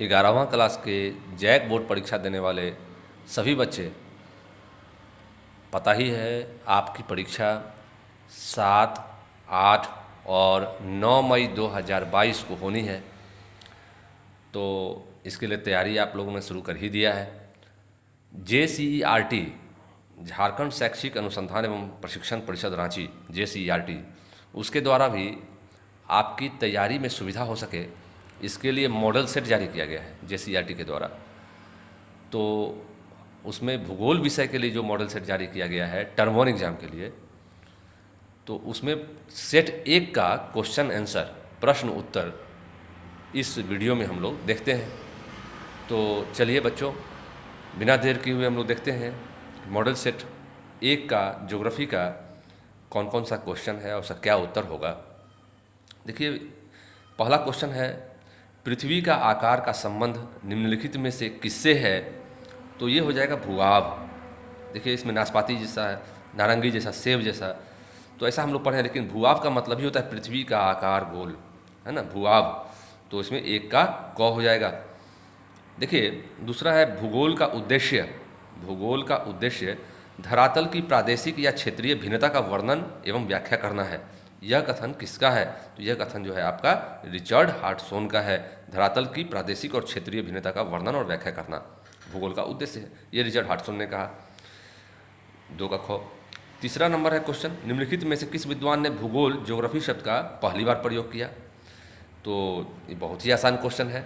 11वां class के JAC board परीक्षा देने वाले सभी बच्चे, पता ही है आपकी परीक्षा 7, 8 और 9 मई 2022 को होनी है। तो इसके लिए तैयारी आप लोगों ने शुरू कर ही दिया है। JCERT, झारखंड शैक्षिक अनुसंधान एवं प्रशिक्षण परिषद रांची, JCERT, उसके द्वारा भी आपकी तैयारी में सुविधा हो सके, इसके लिए मॉडल सेट जारी किया गया है JCERT के द्वारा। तो उसमें भूगोल विषय के लिए जो मॉडल सेट जारी किया गया है टर्म 1 एग्ज़ाम के लिए, तो उसमें सेट 1 का क्वेश्चन आंसर, प्रश्न उत्तर इस वीडियो में हम लोग देखते हैं। तो चलिए बच्चों, बिना देर किए हुए हम लोग देखते हैं मॉडल सेट 1 का ज्योग्राफी का कौन कौन सा क्वेश्चन है और उसका क्या उत्तर होगा। देखिए, पहला क्वेश्चन है, पृथ्वी का आकार का संबंध निम्नलिखित में से किससे है? तो ये हो जाएगा भूभाग। देखिए, इसमें नाशपाती जैसा है, नारंगी जैसा, सेब जैसा, तो ऐसा हम लोग पढ़े हैं, लेकिन भूभाग का मतलब ही होता है पृथ्वी का आकार गोल, है ना, भूभाग। तो इसमें 1 का क हो जाएगा। देखिए, दूसरा है भूगोल का उद्देश्य। भूगोल का उद्देश्य धरातल की प्रादेशिक या क्षेत्रीय भिन्नता का वर्णन एवं व्याख्या करना है। यह कथन किसका है? तो यह कथन जो है आपका रिचर्ड हार्टसोन का है। धरातल की प्रादेशिक और क्षेत्रीय भिन्नता का वर्णन और व्याख्या करना भूगोल का उद्देश्य है, ये रिचर्ड हार्टसोन ने कहा। 2 का ख। तीसरा नंबर है क्वेश्चन, निम्नलिखित में से किस विद्वान ने भूगोल ज्योग्राफी शब्द का पहली बार प्रयोग किया? तो ये बहुत ही आसान क्वेश्चन है,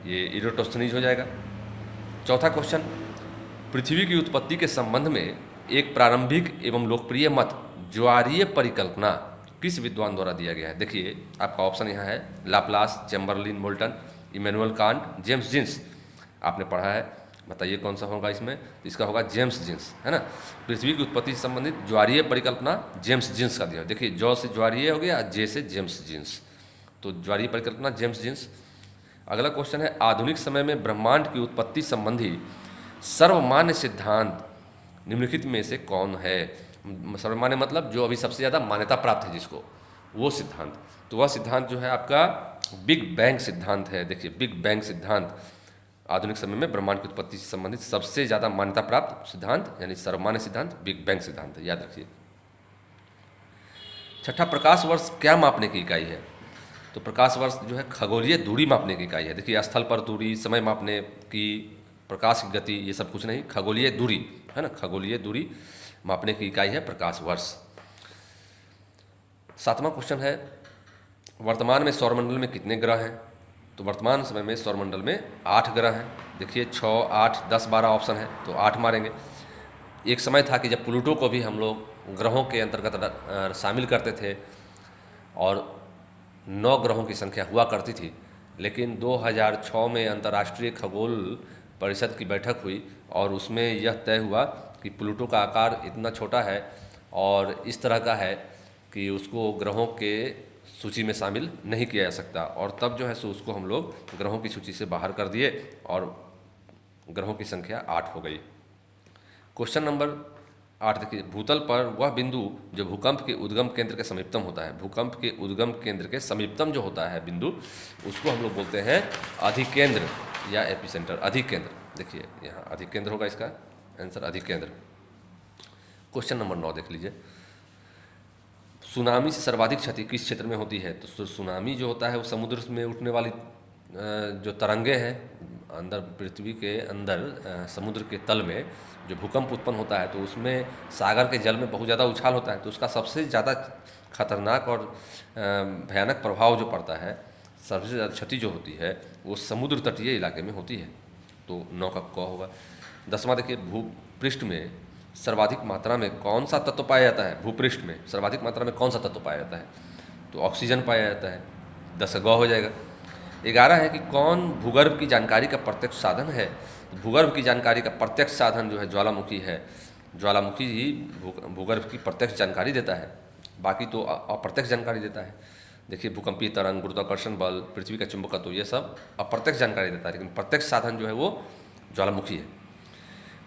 ये इरोटोस्थनीज हो जाएगा। चौथा क्वेश्चन, पृथ्वी की उत्पत्ति के संबंध में एक प्रारंभिक एवं लोकप्रिय मत ज्वारीय परिकल्पना किस विद्वान द्वारा दिया गया है? देखिए, आपका ऑप्शन यहाँ है Laplace, Chamberlin Moulton, Immanuel Kant, James Jeans. आपने पढ़ा है, बताइए कौन सा होगा इसमें? तो इसका होगा जेम्स जीन्स, है ना। पृथ्वी की उत्पत्ति से संबंधित ज्वारीय परिकल्पना जेम्स जीन्स का दिया। देखिए, जॉ से ज्वारीय हो गया, जे से जेम्स जीन्स, तो ज्वारीय परिकल्पना जेम्स जीन्स। अगला क्वेश्चन है, आधुनिक समय में ब्रह्मांड की उत्पत्ति संबंधी सर्वमान्य सिद्धांत निम्नलिखित में से कौन है? सर्वमान्य मतलब जो अभी सबसे ज़्यादा मान्यता प्राप्त है जिसको, वो सिद्धांत। तो वह सिद्धांत जो है आपका बिग बैंग सिद्धांत है। देखिए, बिग बैंग सिद्धांत आधुनिक समय में ब्रह्मांड की उत्पत्ति से संबंधित सबसे ज़्यादा मान्यता प्राप्त सिद्धांत यानी सर्वमान्य सिद्धांत बिग बैंग सिद्धांत है, याद रखिए। छठा, प्रकाश वर्ष क्या मापने की इकाई है? तो प्रकाश वर्ष जो है खगोलीय दूरी मापने की इकाई है। देखिए, स्थल पर दूरी, समय मापने की, प्रकाश की गति, ये सब कुछ नहीं, खगोलीय दूरी, है ना, खगोलीय दूरी मापने की इकाई है प्रकाश वर्ष। 7वां क्वेश्चन है, वर्तमान में सौरमंडल में कितने ग्रह हैं? तो वर्तमान समय में सौरमंडल में 8 ग्रह हैं। देखिए, 6, 8, 10, 12 ऑप्शन है, तो 8 मारेंगे। एक समय था कि जब प्लूटो को भी हम लोग ग्रहों के अंतर्गत शामिल करते थे और 9 ग्रहों की संख्या हुआ करती थी, लेकिन 2006 में अंतर्राष्ट्रीय खगोल परिषद की बैठक हुई और उसमें यह तय हुआ कि प्लूटो का आकार इतना छोटा है और इस तरह का है कि उसको ग्रहों के सूची में शामिल नहीं किया जा सकता, और तब जो है सो उसको हम लोग ग्रहों की सूची से बाहर कर दिए और ग्रहों की संख्या 8 हो गई। क्वेश्चन नंबर 8 देखिए, भूतल पर वह बिंदु जो भूकंप के उद्गम केंद्र के समीपतम होता है। भूकंप के उद्गम केंद्र के समीपतम जो होता है बिंदु, उसको हम लोग बोलते हैं अधिकेंद्र या एपिसेंटर, अधिकेंद्र। देखिए, यहाँ अधिकेंद्र होगा इसका आंसर, अधिकेंद्र। क्वेश्चन नंबर 9 देख लीजिए, सुनामी से सर्वाधिक क्षति किस क्षेत्र में होती है? तो सुनामी जो होता है वो समुद्र में उठने वाली जो तरंगे हैं अंदर, पृथ्वी के अंदर समुद्र के तल में जो भूकंप उत्पन्न होता है, तो उसमें सागर के जल में बहुत ज़्यादा उछाल होता है, तो उसका सबसे ज़्यादा खतरनाक और भयानक प्रभाव जो पड़ता है, सबसे ज़्यादा क्षति जो होती है वो समुद्र तटीय इलाके में होती है। तो 9 का क होगा। 10वां देखिए, भूपृष्ठ में सर्वाधिक मात्रा में कौन सा तत्व पाया जाता है? भूपृष्ठ में सर्वाधिक मात्रा में कौन सा तत्व पाया जाता है? तो ऑक्सीजन पाया जाता है। 10 का ग हो जाएगा। 11 है कि कौन भूगर्भ की जानकारी का प्रत्यक्ष साधन है? तो भूगर्भ की जानकारी का प्रत्यक्ष साधन जो है ज्वालामुखी है। ज्वालामुखी ही भूगर्भ की प्रत्यक्ष जानकारी देता है, बाकी तो अप्रत्यक्ष जानकारी देता है। देखिए, भूकंपीय तरंग, गुरुत्वाकर्षण बल, पृथ्वी का चुंबकत्व, ये सब अप्रत्यक्ष जानकारी देता है, लेकिन प्रत्यक्ष साधन जो है वो ज्वालामुखी है।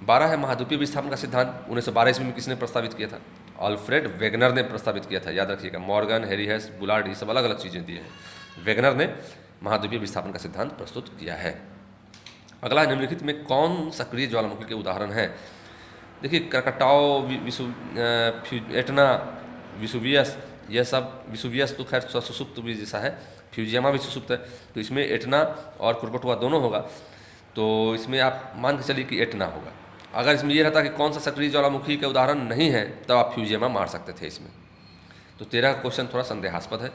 12 है महाद्वीपीय विस्थापन का सिद्धांत 1912 ईस्वी में किसने प्रस्तावित किया था? अल्फ्रेड वेगनर ने प्रस्तावित किया था, याद रखिएगा। मॉर्गन, हेरियस, बुलार्ड, ये सब अलग अलग चीज़ें दी हैं। वेगनर ने महाद्वीपीय विस्थापन का सिद्धांत प्रस्तुत किया है। अगला निम्नलिखित में कौन सक्रिय ज्वालामुखी के उदाहरण हैं? देखिए क्रकटाओ, एटना, विसुवियस, यह सब, विसुवियस तो खैर सुसुप्त भी जैसा है, फ्यूजियमा भी सुसुप्त है, तो इसमें एटना और क्रकटोआ दोनों होगा। तो इसमें आप मान के चलिए कि एटना होगा। अगर इसमें यह रहता कि कौन सा सक्रिय ज्वालामुखी के उदाहरण नहीं है, तब आप फ्यूजियमा मार सकते थे इसमें। तो 13 का क्वेश्चन थोड़ा संदेहास्पद है,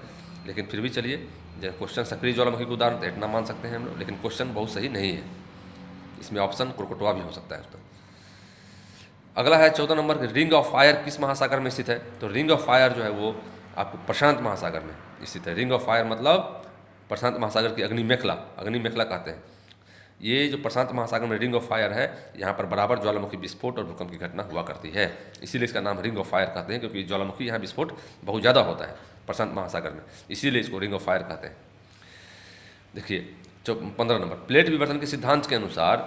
लेकिन फिर भी चलिए, जब क्वेश्चन सक्रिय ज्वालामुखी के उदाहरण तो एटना मान सकते हैं हम लोग, लेकिन क्वेश्चन बहुत सही नहीं है, इसमें ऑप्शन क्रकटोआ भी हो सकता है उसका। अगला है 14 नंबर, रिंग ऑफ फायर किस महासागर में स्थित है? तो रिंग ऑफ फायर जो है वो आपको प्रशांत महासागर में स्थित है। रिंग ऑफ फायर मतलब प्रशांत महासागर की अग्निमेखला, अग्निमेखला कहते हैं। ये जो प्रशांत महासागर में रिंग ऑफ फायर है, यहाँ पर बराबर ज्वालामुखी विस्फोट और भूकंप की घटना हुआ करती है, इसीलिए इसका नाम रिंग ऑफ फायर कहते हैं, क्योंकि ज्वालामुखी यहाँ विस्फोट बहुत ज़्यादा होता है प्रशांत महासागर में, इसीलिए इसको रिंग ऑफ फायर कहते हैं। देखिए 15 नंबर, प्लेट विवर्तन के सिद्धांत के अनुसार,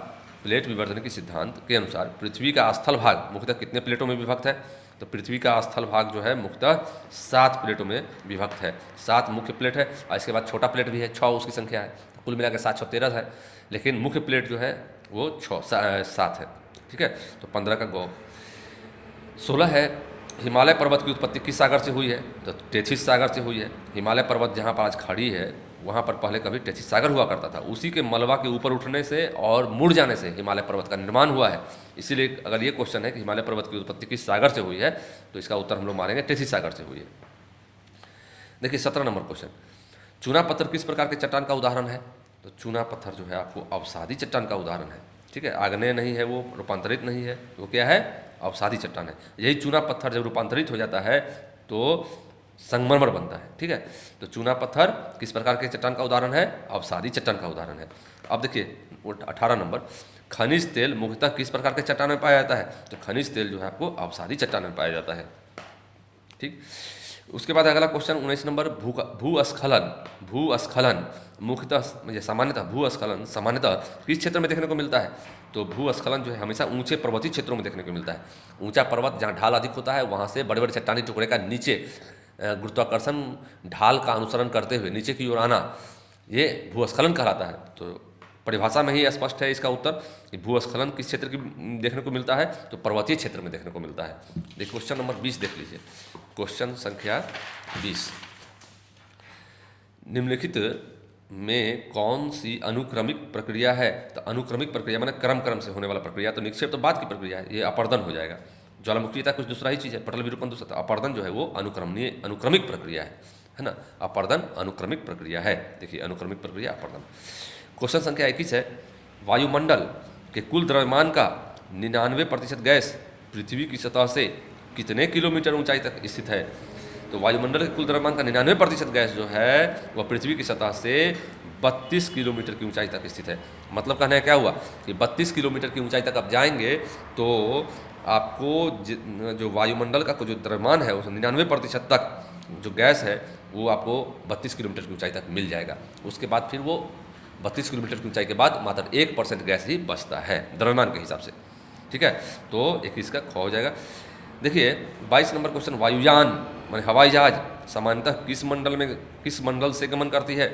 प्लेट विवर्तन के सिद्धांत के अनुसार पृथ्वी का स्थल भाग मुख्यतः कितने प्लेटों में विभक्त है? तो पृथ्वी का स्थल भाग जो है मुख्यतः 7 प्लेटों में विभक्त है। 7 मुख्य प्लेट है और इसके बाद छोटा प्लेट भी है, 6 उसकी संख्या है, तो कुल मिलाकर 7 6 13 है, लेकिन मुख्य प्लेट जो है वो 7 है। ठीक है, तो 15 का गौ। 16 है, हिमालय पर्वत की उत्पत्ति किस सागर से हुई है? तो टेथिस सागर से हुई है। हिमालय पर्वत जहाँ पर आज खड़ी है, वहाँ पर पहले कभी टेथिस सागर हुआ करता था, उसी के मलबा के ऊपर उठने से और मुड़ जाने से हिमालय पर्वत का निर्माण हुआ है। इसीलिए अगर ये क्वेश्चन है कि हिमालय पर्वत की उत्पत्ति किस सागर से हुई है, तो इसका उत्तर हम लोग मारेंगे टेथिस सागर से हुई है। देखिए 17 नंबर क्वेश्चन, चूना पत्थर किस प्रकार के चट्टान का उदाहरण है? तो चूना पत्थर जो है आपको अवसादी चट्टान का उदाहरण है। ठीक है, आग्नेय नहीं है, वो रूपांतरित नहीं है, वो क्या है? अवसादी चट्टान है। यही चूना पत्थर जब रूपांतरित हो जाता है तो संगमरमर बनता है। ठीक है, तो चूना पत्थर किस प्रकार के चट्टान का उदाहरण है? अवसादी चट्टान का उदाहरण है। अब देखिए 18 नंबर, खनिज तेल मुख्यतः किस प्रकार के चट्टान में पाया जाता है? तो खनिज तेल जो है आपको अवसादी चट्टान में पाया जाता है। ठीक, उसके बाद अगला क्वेश्चन 19 नंबर, भूस्खलन, भूस्खलन मुख्यतः सामान्यतः भूस्खलन सामान्यतः किस क्षेत्र में देखने को मिलता है? तो भूस्खलन जो है हमेशा ऊंचे पर्वतीय क्षेत्रों में देखने को मिलता है। ऊंचा पर्वत जहाँ ढाल अधिक होता है, वहाँ से बड़े बड़े चट्टानी टुकड़े का नीचे गुरुत्वाकर्षण ढाल का अनुसरण करते हुए नीचे की ओर आना, ये भूस्खलन कहलाता है। तो परिभाषा में ही स्पष्ट है इसका उत्तर कि भूस्खलन किस क्षेत्र की देखने को मिलता है? तो पर्वतीय क्षेत्र में देखने को मिलता है। देखिए क्वेश्चन नंबर 20 देख लीजिए, क्वेश्चन संख्या 20, निम्नलिखित में कौन सी अनुक्रमिक प्रक्रिया है? तो अनुक्रमिक प्रक्रिया माने क्रम क्रम से होने वाला प्रक्रिया, तो निक्षेप तो बाद की प्रक्रिया है, ये अपर्दन हो जाएगा। ज्वालामुखीता कुछ दूसरा ही चीज़ है, पटल विरूपण दूसरा, अपर्दन जो है वो अनुक्रमिक प्रक्रिया है ना, अपर्दन अनुक्रमिक प्रक्रिया है। देखिए अनुक्रमिक प्रक्रिया, अपर्दन। क्वेश्चन संख्या 21 है, वायुमंडल के कुल द्रव्यमान का 99% गैस पृथ्वी की सतह से कितने किलोमीटर ऊंचाई तक स्थित है? तो वायुमंडल के कुल द्रव्यमान का 99% गैस जो है वह पृथ्वी की सतह से 32 किलोमीटर की ऊंचाई तक स्थित है। मतलब कहना है क्या हुआ कि 32 किलोमीटर की ऊंचाई तक आप जाएंगे तो आपको जो वायुमंडल का जो द्रव्यमान है उस 99% तक जो गैस है वो आपको 32 किलोमीटर की ऊंचाई तक मिल जाएगा। उसके बाद फिर वो 32 किलोमीटर की ऊंचाई के बाद मात्र 1% गैस ही बचता है द्रव्यमान के हिसाब से। ठीक है, तो 21 का ख हो जाएगा। देखिए 22 नंबर क्वेश्चन, वायुयान माने हवाई जहाज सामान्यतः किस मंडल से गमन करती है?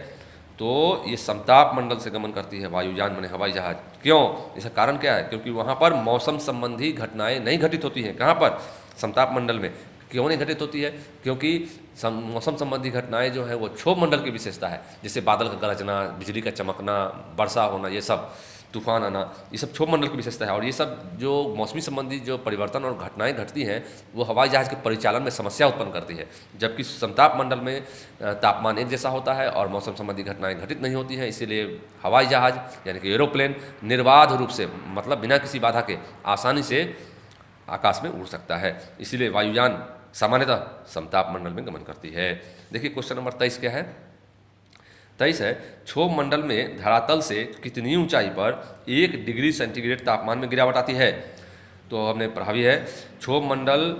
तो ये समताप मंडल से गमन करती है वायुयान माने हवाई जहाज। क्यों? इसका कारण क्या है? क्योंकि वहाँ पर मौसम संबंधी घटनाएं नहीं घटित होती हैं। कहाँ पर? समताप मंडल में। क्यों नहीं घटित होती है? क्योंकि मौसम संबंधी घटनाएं जो है वो क्षोभ मंडल की विशेषता है, जैसे बादल का गरजना, बिजली का चमकना, वर्षा होना, ये सब तूफान आना, ये सब क्षोभ मंडल की विशेषता है। और ये सब जो मौसमी संबंधी जो परिवर्तन और घटनाएं घटती हैं वो हवाई जहाज के परिचालन में समस्या उत्पन्न करती है। जबकि समताप मंडल में तापमान एक जैसा होता है और मौसम संबंधी घटनाएं घटित नहीं होती हैं, इसीलिए हवाई जहाज यानी कि एरोप्लेन निर्बाध रूप से, मतलब बिना किसी बाधा के आसानी से आकाश में उड़ सकता है। इसीलिए वायुयान सामान्यतः समताप मंडल में गमन करती है। देखिए क्वेश्चन नंबर 23 क्या है? 23 है, क्षोभ मंडल में धरातल से कितनी ऊंचाई पर 1 डिग्री सेंटीग्रेड तापमान में गिरावट आती है? तो हमने पढ़ा भी है, क्षोभ मंडल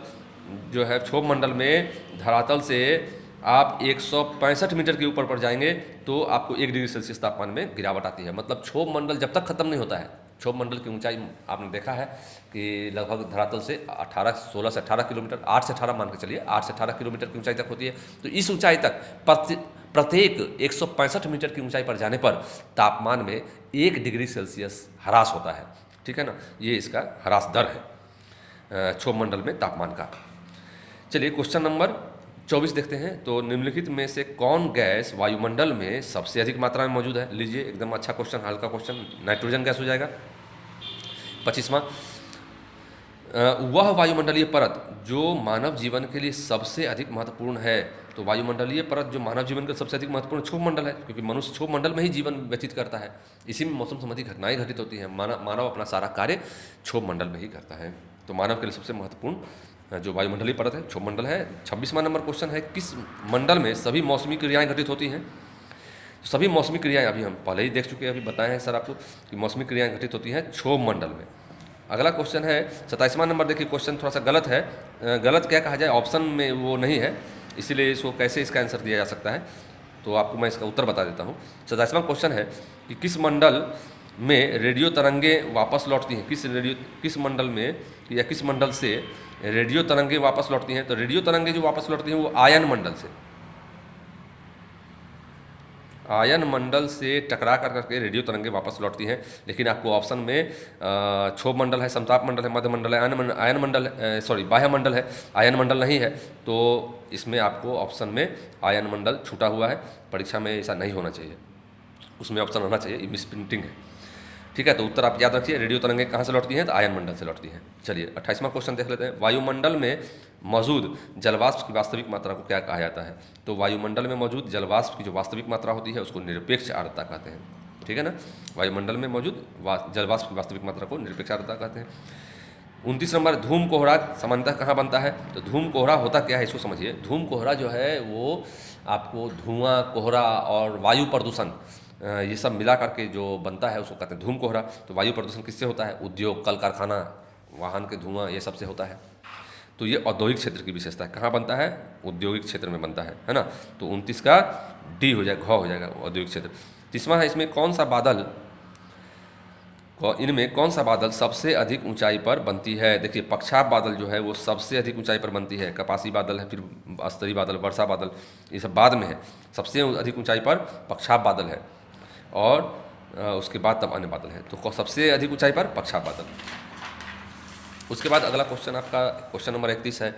जो है, क्षोभ मंडल में धरातल से आप 165 मीटर के ऊपर पर जाएंगे तो आपको 1 डिग्री सेल्सियस तापमान में गिरावट आती है। मतलब क्षोभ मंडल जब तक खत्म नहीं होता है, क्षोभ मंडल की ऊंचाई आपने देखा है कि लगभग धरातल से 16 से 18 किलोमीटर, 8 से 18 मान के चलिए, 8 से 18 किलोमीटर की ऊंचाई तक होती है। तो इस ऊंचाई तक प्रत्येक 165 मीटर की ऊंचाई पर जाने पर तापमान में 1 डिग्री सेल्सियस ह्रास होता है, ठीक है ना। ये इसका ह्रास दर है क्षोभ मंडल में तापमान का। चलिए क्वेश्चन नंबर 24 देखते हैं। तो निम्नलिखित में से कौन गैस वायुमंडल में सबसे अधिक मात्रा में मौजूद है? लीजिए, एकदम अच्छा क्वेश्चन, हल्का क्वेश्चन। नाइट्रोजन गैस हो जाएगा। 25वां, वह वायुमंडलीय परत जो मानव जीवन के लिए सबसे अधिक महत्वपूर्ण है। तो वायुमंडलीय परत जो मानव जीवन का सबसे अधिक महत्वपूर्ण क्षोभ मंडल है, क्योंकि मनुष्य क्षोभ मंडल में ही जीवन व्यतीत करता है। इसी में मौसम संबंधी घटनाएं घटित होती हैं। मानव अपना सारा कार्य क्षोभ मंडल में ही करता है। तो मानव के लिए सबसे महत्वपूर्ण जो वायुमंडलीय परत है क्षोभ मंडल है। 26वां नंबर क्वेश्चन है, किस मंडल में सभी मौसमी क्रियाएं घटित होती हैं? सभी मौसमी क्रियाएं अभी हम पहले ही देख चुके हैं, अभी बताए हैं सर आपको कि मौसमी क्रियाएं घटित होती हैं क्षोभ मंडल में। अगला क्वेश्चन है 27वां नंबर। देखिए क्वेश्चन थोड़ा सा गलत है। गलत क्या कहा जाए, ऑप्शन में वो नहीं है, इसीलिए इसको कैसे इसका आंसर दिया जा सकता है, तो आपको मैं इसका उत्तर बता देता हूँ। 27वां क्वेश्चन है कि किस मंडल में रेडियो तरंगें वापस लौटती हैं? किस मंडल में या किस मंडल से रेडियो तरंगें वापस लौटती हैं? तो रेडियो तरंगें जो वापस लौटती हैं वो आयन मंडल से, आयन मंडल से टकरा कर करके रेडियो तरंगें वापस लौटती हैं। लेकिन आपको ऑप्शन में क्षोभ मंडल है, समताप मंडल है, मध्य मंडल है, आयन मंडल सॉरी बाह्य मंडल है, आयन मंडल नहीं है। तो इसमें आपको ऑप्शन में आयन मंडल छूटा हुआ है। परीक्षा में ऐसा नहीं होना चाहिए, उसमें ऑप्शन होना चाहिए, ये मिस प्रिंटिंग है, ठीक है। तो उत्तर आप याद रखिए, रेडियो तरंगें कहाँ से लौटती हैं? तो आयन मंडल से लौटती हैं। चलिए 28वां क्वेश्चन देख लेते हैं। वायुमंडल में मौजूद जलवाष्प की वास्तविक मात्रा को क्या कहा जाता है? तो वायुमंडल में मौजूद जलवाष्प की जो वास्तविक मात्रा होती है उसको निरपेक्ष आर्द्रता कहते हैं, ठीक है ना। वायुमंडल में मौजूद जलवाष्प की वास्तविक मात्रा को निरपेक्ष आर्द्रता कहते हैं। 29 नंबर, धूम कोहरा सामान्यतः कहाँ बनता है? तो धूम कोहरा होता क्या है इसको समझिए। धूम कोहरा जो है वो आपको धुआं, कोहरा और वायु प्रदूषण ये सब मिला करके जो बनता है उसको कहते हैं धूम कोहरा। तो वायु प्रदूषण किससे होता है? उद्योग, कल कारखाना, वाहन के धुआं, ये सबसे होता है। तो ये औद्योगिक क्षेत्र की विशेषता है। कहाँ बनता है? औद्योगिक क्षेत्र में बनता है ना। तो 29 का डी हो जाएगा, घ हो जाएगा, औद्योगिक क्षेत्र। 30वां है, इसमें कौन सा बादल, इनमें कौन सा बादल सबसे अधिक ऊंचाई पर बनती है? देखिए पक्षाप बादल जो है वो सबसे अधिक ऊंचाई पर बनती है। कपासी बादल है, फिर स्तरीय बादल, वर्षा बादल, ये सब बाद में है। सबसे अधिक ऊंचाई पर पक्षाप बादल है और उसके बाद तब अन्य बादल है। तो सबसे अधिक ऊंचाई पर पक्षाप बादल। उसके बाद अगला क्वेश्चन आपका क्वेश्चन नंबर 31 है,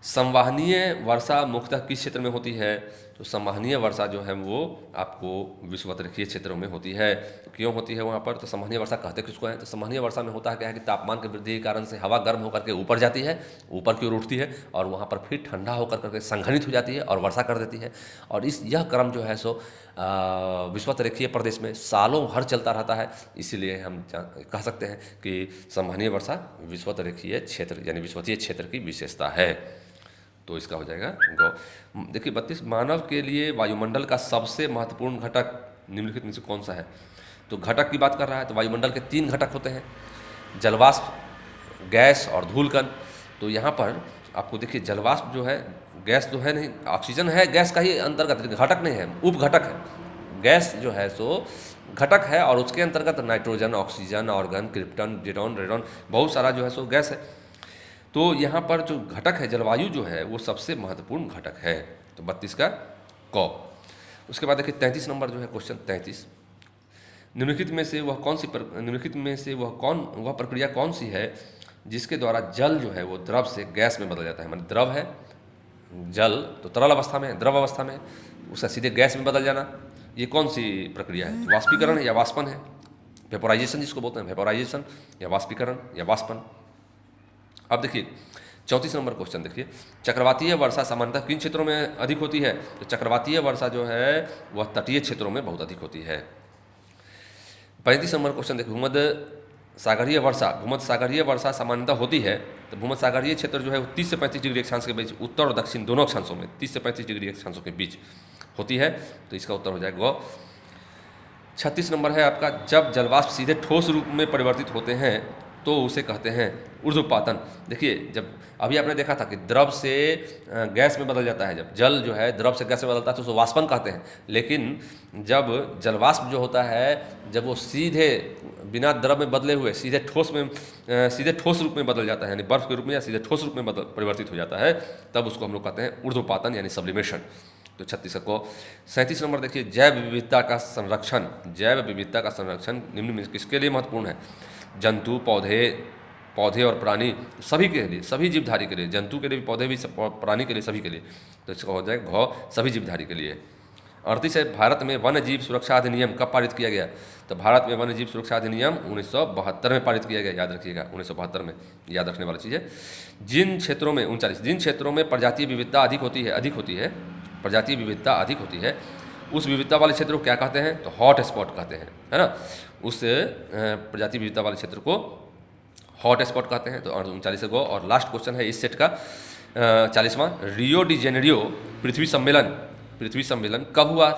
संवहनीय वर्षा मुख्यतः किस क्षेत्र में होती है? तो संवहनीय वर्षा जो है वो आपको विषुवतरेखीय क्षेत्रों में होती है। क्यों होती है वहाँ पर? तो संवहनीय वर्षा कहते किसको है? तो संवहनीय वर्षा में होता है क्या है कि तापमान की वृद्धि के कारण से हवा गर्म होकर के ऊपर जाती है, ऊपर की ओर उठती है और वहाँ पर फिर ठंडा होकर करके संघनित हो जाती है और वर्षा कर देती है। और यह क्रम जो है सो विषुवतरेखीय प्रदेश में सालों भर चलता रहता है। इसीलिए हम कह सकते हैं कि संवहनीय वर्षा विषुवतरेखीय क्षेत्र यानी विषुवतीय क्षेत्र की विशेषता है। तो इसका हो जाएगा गौ। देखिए 32, मानव के लिए वायुमंडल का सबसे महत्वपूर्ण घटक निम्नलिखित में से कौन सा है? तो घटक की बात कर रहा है तो वायुमंडल के 3 घटक होते हैं, जलवाष्प, गैस और धूलकण। तो यहाँ पर आपको देखिए जलवाष्प जो है, गैस तो है नहीं, ऑक्सीजन है गैस का ही अंतर्गत, घटक नहीं है, उप घटक है। गैस जो है सो घटक है और उसके अंतर्गत नाइट्रोजन, ऑक्सीजन, ऑर्गन, क्रिप्टन, जीरोन, रेडॉन, बहुत सारा जो है सो गैस है। तो यहाँ पर जो घटक है जलवायु जो है वो सबसे महत्वपूर्ण घटक है। तो 32 का क। उसके बाद देखिए 33 नंबर जो है क्वेश्चन 33, निम्नलिखित में से वह प्रक्रिया कौन सी है जिसके द्वारा जल जो है वो द्रव से गैस में बदल जाता है? मतलब द्रव है, जल तो तरल अवस्था में है, द्रव अवस्था में, उसका सीधे गैस में बदल जाना, ये कौन सी प्रक्रिया है? वाष्पीकरण है या वाष्पन है? वेपोराइजेशन जिसको बोलते हैं, वेपोराइजेशन या वाष्पीकरण या वाष्पन। अब देखिए 34 नंबर क्वेश्चन देखिए, चक्रवातीय वर्षा सामान्यतः किन क्षेत्रों में अधिक होती है? तो चक्रवातीय वर्षा जो है वह तटीय क्षेत्रों में बहुत अधिक होती है। 35 नंबर क्वेश्चन देखिए, भूमध्य सागरीय वर्षा सामान्यतः होती है। तो भूमध्य सागरीय क्षेत्र जो है वो 30 से 35 डिग्री अक्षांश के बीच, उत्तर और दक्षिण दोनों अक्षांशों में 30 से 35 डिग्री अक्षांशों के बीच होती है। तो इसका उत्तर हो जाएगा ग। 36 नंबर है आपका, जब जलवाष्प सीधे ठोस रूप में परिवर्तित होते हैं तो उसे कहते हैं ऊर्ध्वपातन। देखिए जब अभी आपने देखा था कि द्रव से गैस में बदल जाता है, जब जल जो है द्रव से गैस में बदलता है तो उसे वाष्पन कहते हैं। लेकिन जब जलवाष्प जो होता है, जब वो सीधे बिना द्रव में बदले हुए सीधे ठोस रूप में बदल जाता है, यानी बर्फ के रूप में या सीधे ठोस रूप में परिवर्तित हो जाता है, तब उसको हम लोग कहते हैं ऊर्ध्वपातन यानी सब्लिमेशन। तो 36 को। 37 नंबर देखिए, जैव विविधता का संरक्षण। जैव विविधता का संरक्षण निम्न में किसके लिए महत्वपूर्ण है? जंतु, पौधे और प्राणी, सभी के लिए, सभी जीवधारी के लिए, जंतु के लिए भी, पौधे भी, प्राणी के लिए, सभी के लिए। तो इसका हो जाएगा घ, सभी जीवधारी के लिए। 38 है, भारत में वन्य जीव सुरक्षा अधिनियम कब पारित किया गया? तो भारत में वन्य जीव सुरक्षा अधिनियम 1972 में पारित किया गया, याद रखिएगा 1972 में, याद रखने वाली चीज़ है। जिन क्षेत्रों में 39, जिन क्षेत्रों में प्रजातीय विविधता अधिक होती है, प्रजातीय विविधता अधिक होती है, उस विविधता वाले क्षेत्र को क्या कहते हैं? तो हॉट स्पॉट कहते हैं, है ना। उस प्रजातीय विविधता वाले क्षेत्र को हॉट स्पॉट कहते हैं। तो 39 गो। और लास्ट क्वेश्चन है इस सेट का 40वां, रियो डी जेनेरियो पृथ्वी सम्मेलन कब हुआ?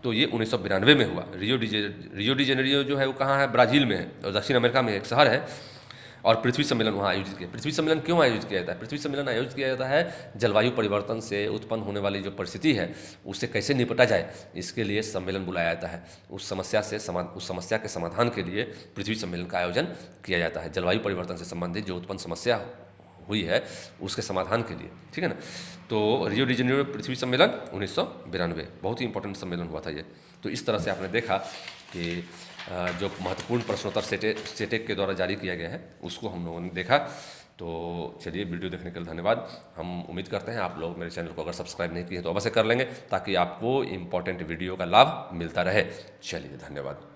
तो ये 1992 में हुआ। रियो डी जेनेरियो जो है वो कहाँ है? ब्राज़ील में है, और दक्षिण अमेरिका में एक शहर है, और पृथ्वी सम्मेलन वहाँ आयोजित किया। पृथ्वी सम्मेलन क्यों आयोजित किया जाता है? पृथ्वी सम्मेलन आयोजित किया जाता है जलवायु परिवर्तन से उत्पन्न होने वाली जो परिस्थिति है उससे कैसे निपटा जाए, इसके लिए सम्मेलन बुलाया जाता है। उस समस्या के समाधान के लिए पृथ्वी सम्मेलन का आयोजन किया जाता है, जलवायु परिवर्तन से संबंधित जो उत्पन्न समस्या हुई है उसके समाधान के लिए, ठीक है ना। तो रियो डी जेनेरियो पृथ्वी सम्मेलन 1992, बहुत ही इंपॉर्टेंट सम्मेलन हुआ था ये। तो इस तरह से आपने देखा कि जो महत्वपूर्ण प्रश्नोत्तर सेटेक के द्वारा जारी किया गया है उसको हम लोगों ने देखा। तो चलिए, वीडियो देखने के लिए धन्यवाद। हम उम्मीद करते हैं आप लोग मेरे चैनल को अगर सब्सक्राइब नहीं किए तो अवश्य कर लेंगे, ताकि आपको इम्पोर्टेंट वीडियो का लाभ मिलता रहे। चलिए, धन्यवाद।